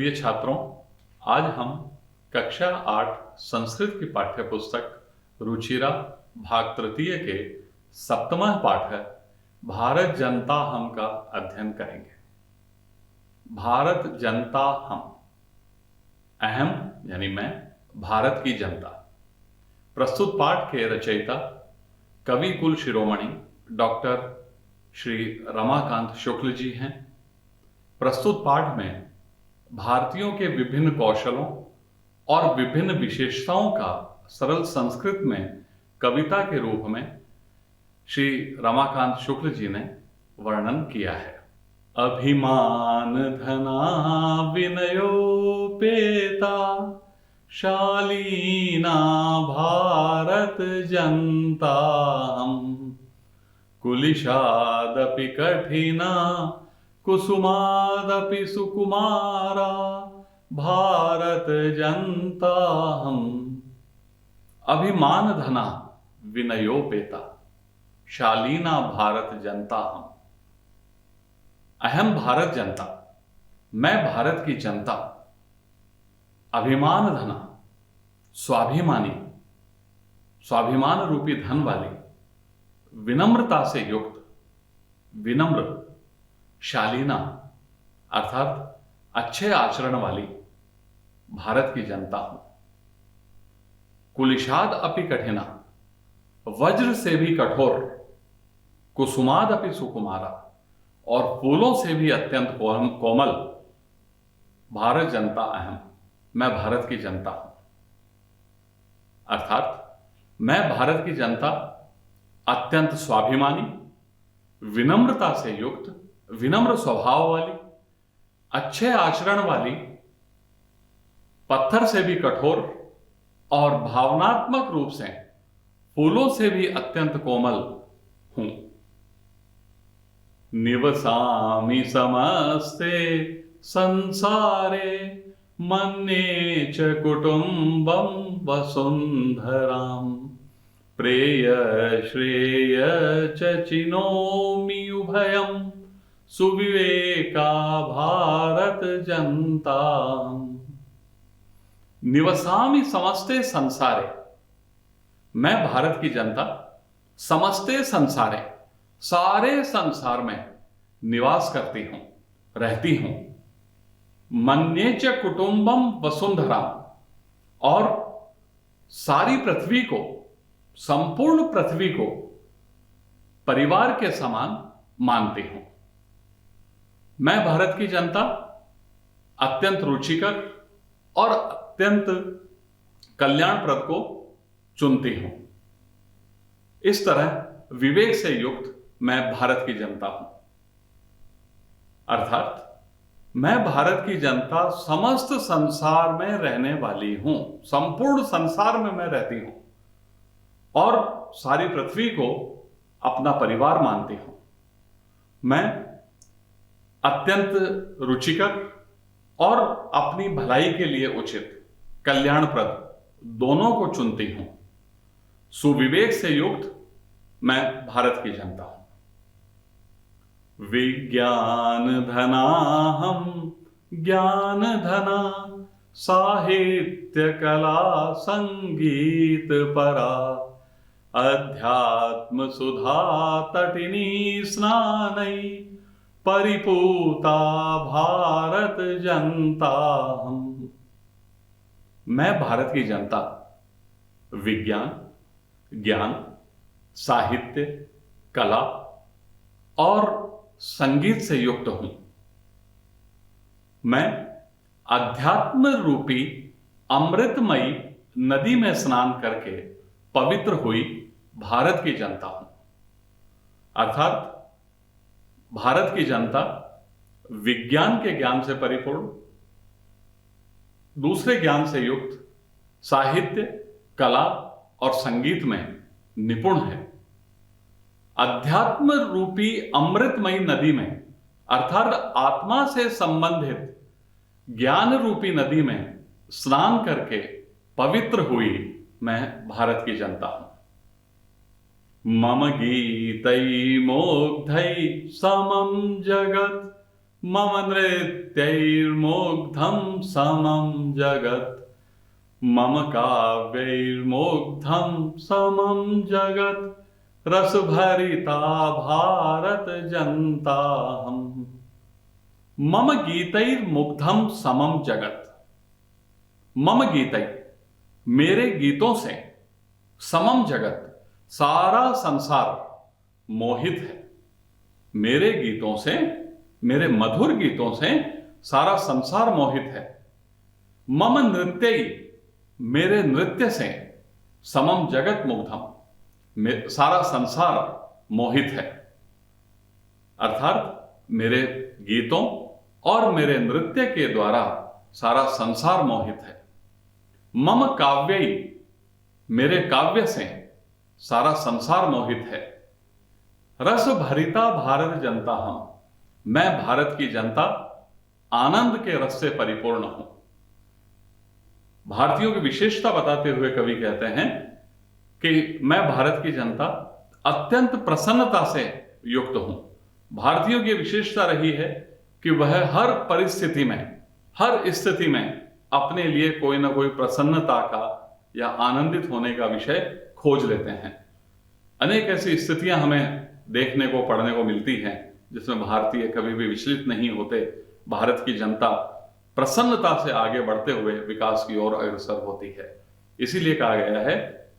प्रिय छात्रों, आज हम कक्षा 8 संस्कृत की पाठ्य पुस्तक रुचिरा भाग तृतीय के 7वां पाठ है भारत जनता हम का अध्ययन करेंगे। भारत जनता हम, अहम यानी मैं, भारत की जनता। प्रस्तुत पाठ के रचयिता कवि कुल शिरोमणि डॉक्टर श्री रमाकांत शुक्ल जी हैं। प्रस्तुत पाठ में भारतीयों के विभिन्न कौशलों और विभिन्न विशेषताओं का सरल संस्कृत में कविता के रूप में श्री रमाकांत शुक्ल जी ने वर्णन किया है। अभिमान धना विनयोपेता शालीना भारत जनता हम, कुलिशादपि कठिना कुसुमादपि सुकुमारा भारत जनता हम। अभिमान धना विनयोपेता शालीना भारत जनता हम। अहम भारत जनता, मैं भारत की जनता। अभिमान धना, स्वाभिमानी, स्वाभिमान रूपी धन वाली, विनम्रता से युक्त, विनम्र, शालीना अर्थात अच्छे आचरण वाली भारत की जनता हूं। कुलिशाद अपि कठिना, वज्र से भी कठोर, कुसुमाद अपि सुकुमारा, और फूलों से भी अत्यंत कोमल भारत जनता अहम, मैं भारत की जनता हूं। अर्थात मैं भारत की जनता अत्यंत स्वाभिमानी, विनम्रता से युक्त, विनम्र स्वभाव वाली, अच्छे आचरण वाली, पत्थर से भी कठोर और भावनात्मक रूप से फूलों से भी अत्यंत कोमल हूं। निवसामि समस्ते संसारे मन्ये च कुटुंबं वसुंधराम, प्रेय श्रेय च चिनोमि उभयं सुविवेका भारत जनता। निवसामि समस्ते संसारे, मैं भारत की जनता समस्ते संसारे, सारे संसार में निवास करती हूं, रहती हूं। मन्ये च कुटुंबम वसुंधराम, और सारी पृथ्वी को, संपूर्ण पृथ्वी को परिवार के समान मानती हूं। मैं भारत की जनता अत्यंत रुचिकर और अत्यंत कल्याणप्रद को चुनती हूं। इस तरह विवेक से युक्त मैं भारत की जनता हूं। अर्थात मैं भारत की जनता समस्त संसार में रहने वाली हूं, संपूर्ण संसार में मैं रहती हूं और सारी पृथ्वी को अपना परिवार मानती हूं। मैं अत्यंत रुचिकर और अपनी भलाई के लिए उचित, कल्याणप्रद दोनों को चुनती हूं। सुविवेक से युक्त मैं भारत की जनता हूं। विज्ञान धना हम, ज्ञान धना साहित्य कला संगीत परा, अध्यात्म सुधा तटिनी स्नानै परिपूता भारत जनता हम। मैं भारत की जनता विज्ञान, ज्ञान, साहित्य, कला और संगीत से युक्त हूं। मैं अध्यात्म रूपी अमृतमयी नदी में स्नान करके पवित्र हुई भारत की जनता हूं। अर्थात भारत की जनता विज्ञान के ज्ञान से परिपूर्ण, दूसरे ज्ञान से युक्त, साहित्य, कला और संगीत में निपुण है। अध्यात्म रूपी अमृतमयी नदी में, अर्थात आत्मा से संबंधित ज्ञान रूपी नदी में स्नान करके पवित्र हुई मैं भारत की जनता हूं। मम गीतै मोग्धै समं जगत् मम नृत्यैर्मुग्धं समं जगत् मम काव्यैर्मुग्धं समं जगत् रसभरिता भारत जनता हम। मम गीतैर्मुग्धं समम जगत्। मम गीतै, मेरे गीतों से, समम जगत, सारा संसार मोहित है। मेरे गीतों से, मेरे मधुर गीतों से सारा संसार मोहित है। मम नृत्य, मेरे नृत्य से, समम जगत मुग्धम, सारा संसार मोहित है। अर्थात मेरे गीतों और मेरे नृत्य के द्वारा सारा संसार मोहित है। मम काव्य, मेरे काव्य से सारा संसार मोहित है। रस भरिता भारत जनता हम, मैं भारत की जनता आनंद के रस से परिपूर्ण हूं। भारतीयों की विशेषता बताते हुए कवि कहते हैं कि मैं भारत की जनता अत्यंत प्रसन्नता से युक्त हूं। भारतीयों की विशेषता रही है कि वह हर परिस्थिति में, हर स्थिति में अपने लिए कोई ना कोई प्रसन्नता का या आनंदित होने का विषय खोज लेते हैं। अनेक ऐसी स्थितियां हमें देखने को, पढ़ने को मिलती हैं जिसमें भारतीय कभी भी विचलित नहीं होते। भारत की जनता प्रसन्नता से आगे बढ़ते हुए विकास की ओर अग्रसर होती है। इसीलिए कहा गया है,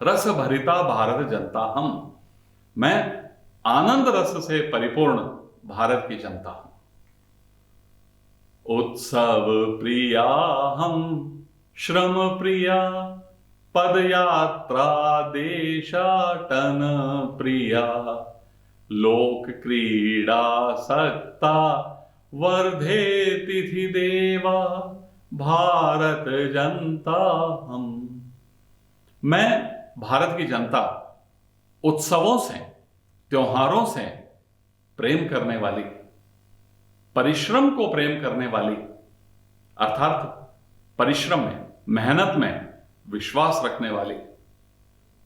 रस भरिता भारत जनता हम, मैं आनंद रस से परिपूर्ण भारत की जनता हूं। उत्सव प्रिया हम, श्रम प्रिया, पदयात्रा देशाटन प्रिया, लोक क्रीड़ा सक्ता वर्धे तिथि देवा भारत जनता हम। मैं भारत की जनता उत्सवों से, त्योहारों से प्रेम करने वाली, परिश्रम को प्रेम करने वाली, अर्थात परिश्रम में, मेहनत में विश्वास रखने वाली,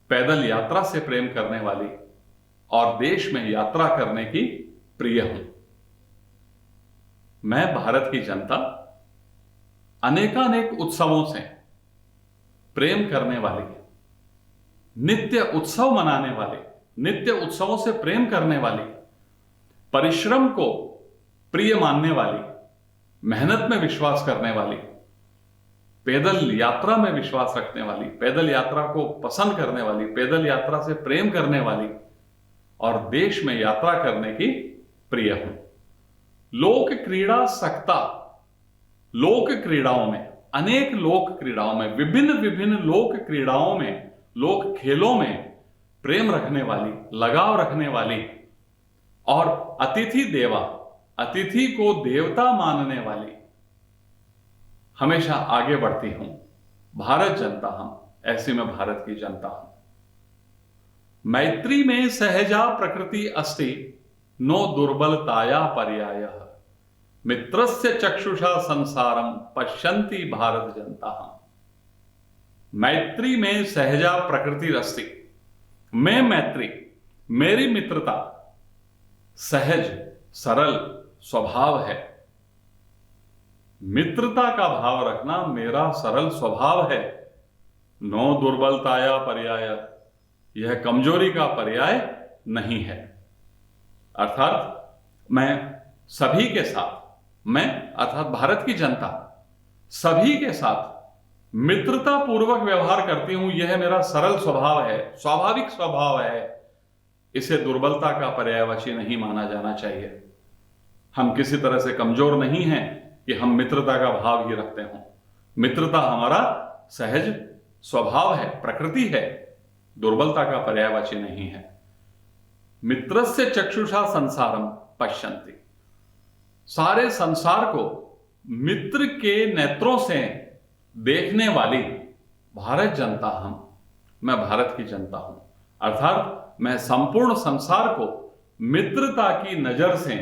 पैदल यात्रा से प्रेम करने वाली और देश में यात्रा करने की प्रिय हूं। मैं भारत की जनता अनेकानेक उत्सवों से प्रेम करने वाली, नित्य उत्सव मनाने वाले, नित्य उत्सवों से प्रेम करने वाली, परिश्रम को प्रिय मानने वाली, मेहनत में विश्वास करने वाली, पैदल यात्रा में विश्वास रखने वाली, पैदल यात्रा को पसंद करने वाली, पैदल यात्रा से प्रेम करने वाली और देश में यात्रा करने की प्रिय हूं। लोक क्रीड़ा सक्ता, लोक क्रीड़ाओं में, अनेक लोक क्रीड़ाओं में, विभिन्न विभिन्न लोक क्रीड़ाओं में, लोक खेलों में प्रेम रखने वाली, लगाव रखने वाली और अतिथि देवा, अतिथि को देवता मानने वाली हमेशा आगे बढ़ती हूं। भारत जनता हम, ऐसी मैं भारत की जनता हूं। मैत्री में सहजा प्रकृति अस्ति, नो दुर्बलताया पर्यायः, मित्रस्य चक्षुषा संसारम पश्यन्ति भारत जनता हम। मैत्री में सहजा प्रकृति अस्ति, मैं मैत्री, मेरी मित्रता सहज सरल स्वभाव है। मित्रता का भाव रखना मेरा सरल स्वभाव है। नो दुर्बलताया पर्याय, यह कमजोरी का पर्याय नहीं है। अर्थात मैं सभी के साथ, मैं अर्थात भारत की जनता सभी के साथ मित्रता पूर्वक व्यवहार करती हूं। यह मेरा सरल स्वभाव है, स्वाभाविक स्वभाव है। इसे दुर्बलता का पर्यायवाची नहीं माना जाना चाहिए। हम किसी तरह से कमजोर नहीं हैं कि हम मित्रता का भाव ही रखते हों। मित्रता हमारा सहज स्वभाव है, प्रकृति है, दुर्बलता का पर्यायवाची नहीं है। मित्रस्य चक्षुषा संसारम पश्यन्ति, सारे संसार को मित्र के नेत्रों से देखने वाली भारत जनता हम, मैं भारत की जनता हूं। अर्थात मैं संपूर्ण संसार को मित्रता की नजर से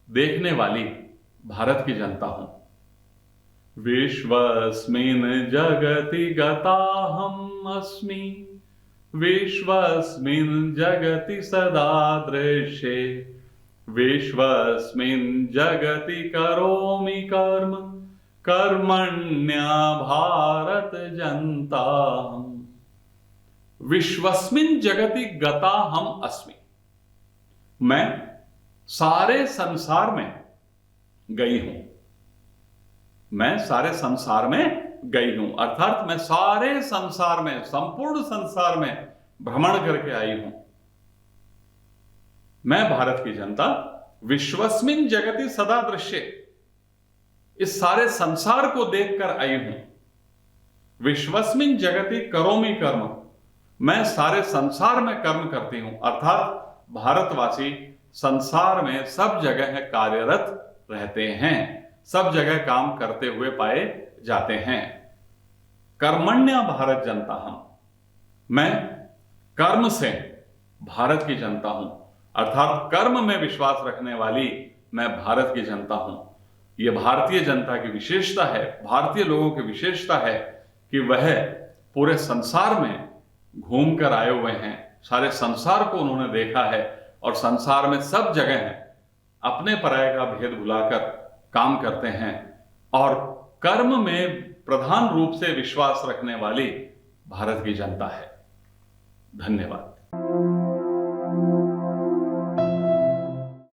देखने वाली भारत की जनता हूं। विश्वस्मिन् जगति गताहम् अस्मि, विश्वस्मिन् जगति सदा दृश्ये, विश्वस्मिन् जगति करोमि कर्म कर्मण्या भारत जनताहम्। विश्वस्मिन् जगति गता हम अस्मि। मैं सारे संसार में गई हूं। मैं सारे संसार में गई हूं, अर्थात मैं सारे संसार में, संपूर्ण संसार में भ्रमण करके आई हूं। मैं भारत की जनता विश्वस्मिन जगति सदा दृश्य, इस सारे संसार को देखकर आई हूं। विश्वस्मिन जगति करोमि कर्म, मैं सारे संसार में कर्म करती हूं, अर्थात भारतवासी संसार में सब जगह कार्यरत रहते हैं, सब जगह काम करते हुए पाए जाते हैं। कर्मण्य भारत जनता हम, मैं कर्म से भारत की जनता हूं, अर्थात कर्म में विश्वास रखने वाली मैं भारत की जनता हूं। यह भारतीय जनता की विशेषता है, भारतीय लोगों की विशेषता है कि वह पूरे संसार में घूम कर आए हुए हैं, सारे संसार को उन्होंने देखा है और संसार में सब जगह अपने पराये का भेद भुलाकर काम करते हैं और कर्म में प्रधान रूप से विश्वास रखने वाली भारत की जनता है। धन्यवाद।